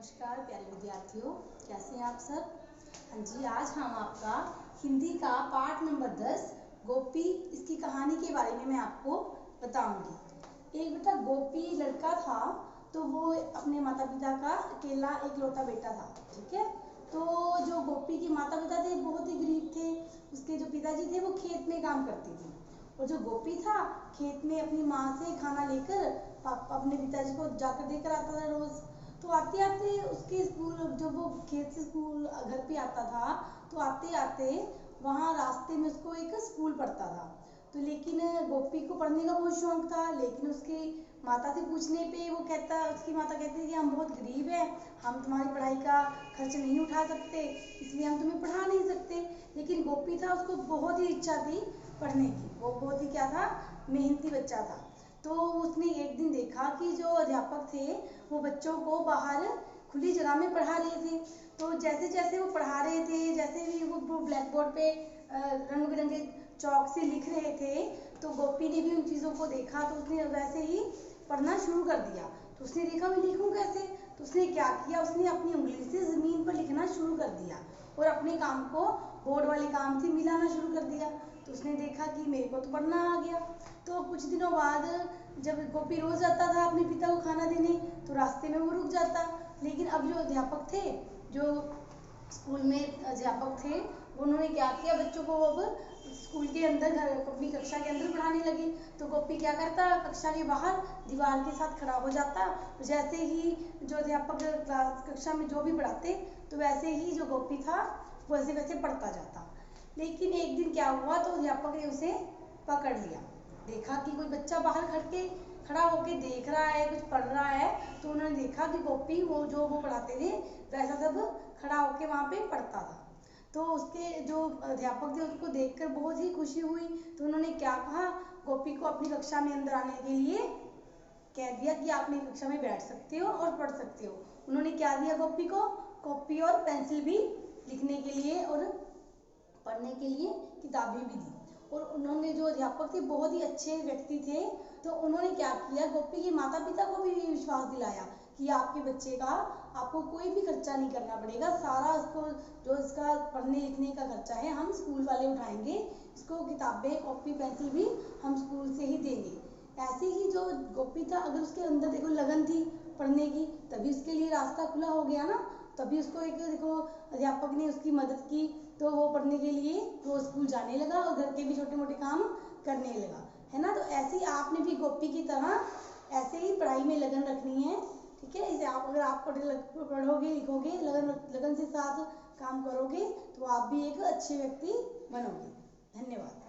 नमस्कार प्यारे विद्यार्थियों, कैसे हैं आप सब। हाँ जी, आज हम आपका हिंदी का पाठ नंबर 10 गोपी इसकी कहानी के बारे में मैं आपको बताऊंगी। एक बेटा गोपी लड़का था, तो वो अपने माता पिता का अकेला इकलौता बेटा था। ठीक है, तो जो गोपी के माता पिता थे बहुत ही गरीब थे। उसके जो पिताजी थे वो खेत में काम करते थे, और जो गोपी था खेत में अपनी माँ से खाना लेकर अपने पिताजी को जाकर देकर आता था रोज। तो आते आते उसके स्कूल, जब वो खेत से स्कूल घर पे आता था, तो आते आते वहाँ रास्ते में उसको एक स्कूल पड़ता था। तो लेकिन गोपी को पढ़ने का बहुत शौक था, लेकिन उसकी माता से पूछने पे वो कहता, उसकी माता कहती है कि हम बहुत गरीब हैं, हम तुम्हारी पढ़ाई का खर्च नहीं उठा सकते, इसलिए हम तुम्हें पढ़ा नहीं सकते। लेकिन गोपी था, उसको बहुत ही इच्छा थी पढ़ने की, वो बहुत ही क्या था, मेहनती बच्चा था। तो उसने एक दिन देखा कि जो अध्यापक थे वो बच्चों को बाहर खुली जगह में पढ़ा रहे थे। तो जैसे जैसे वो पढ़ा रहे थे, जैसे भी वो ब्लैक बोर्ड पे रंग बिरंगे चौक से लिख रहे थे, तो गोपी ने भी उन चीज़ों को देखा, तो उसने वैसे ही पढ़ना शुरू कर दिया। तो उसने देखा मैं लिखूं कैसे, तो उसने क्या किया, उसने अपनी उंगली से ज़मीन पर लिखना शुरू कर दिया और अपने काम को बोर्ड वाले काम से मिलाना शुरू कर दिया। तो उसने देखा कि मेरे को तो पढ़ना आ गया। तो कुछ दिनों बाद जब गोपी रोज जाता था अपने पिता को खाना देने, तो रास्ते में वो रुक जाता। लेकिन अब जो अध्यापक थे, जो स्कूल में अध्यापक थे, उन्होंने क्या किया, बच्चों को अब स्कूल के अंदर अपनी कक्षा के अंदर पढ़ाने लगे। तो गोपी क्या करता, कक्षा के बाहर दीवार के साथ खड़ा हो जाता। तो जैसे ही जो अध्यापक क्लास कक्षा में जो भी पढ़ाते, तो वैसे ही जो गोपी था वैसे वैसे पढ़ता जाता। लेकिन एक दिन क्या हुआ, तो अध्यापक ने उसे पकड़ लिया। देखा कि कोई बच्चा बाहर खड़ा होके देख रहा है, कुछ पढ़ रहा है। तो उन्होंने देखा कि गोपी वो पढ़ाते थे वैसा सब खड़ा होके वहाँ पे पढ़ता था। तो उसके जो अध्यापक थे उसको देखकर बहुत ही खुशी हुई। तो उन्होंने क्या कहा, गोपी को अपनी कक्षा में अंदर आने के लिए कह दिया कि आप मेरी कक्षा में बैठ सकते हो और पढ़ सकते हो। उन्होंने क्या दिया गोपी को, कॉपी और पेंसिल भी लिखने के लिए और पढ़ने के लिए किताबें भी दी। और उन्होंने जो अध्यापक थे बहुत ही अच्छे व्यक्ति थे, तो उन्होंने क्या किया, गोपी के माता पिता को भी विश्वास दिलाया कि आपके बच्चे का आपको कोई भी खर्चा नहीं करना पड़ेगा, सारा इसको जो इसका पढ़ने लिखने का खर्चा है हम स्कूल वाले उठाएंगे, इसको किताबें कॉपी पेंसिल भी हम स्कूल से ही देंगे। ऐसे ही जो गोपी था, अगर उसके अंदर देखो लगन थी पढ़ने की, तभी उसके लिए रास्ता खुला हो गया ना। तभी उसको एक देखो अध्यापक ने उसकी मदद की, तो वो पढ़ने के लिए वो स्कूल जाने लगा और घर के भी छोटे मोटे काम करने लगा, है ना। तो ऐसे ही आपने भी गोपी की तरह ऐसे ही पढ़ाई में लगन रखनी है। ठीक है, इसे आप अगर आप पढ़ोगे लिखोगे, लगन से साथ काम करोगे, तो आप भी एक अच्छे व्यक्ति बनोगे। धन्यवाद।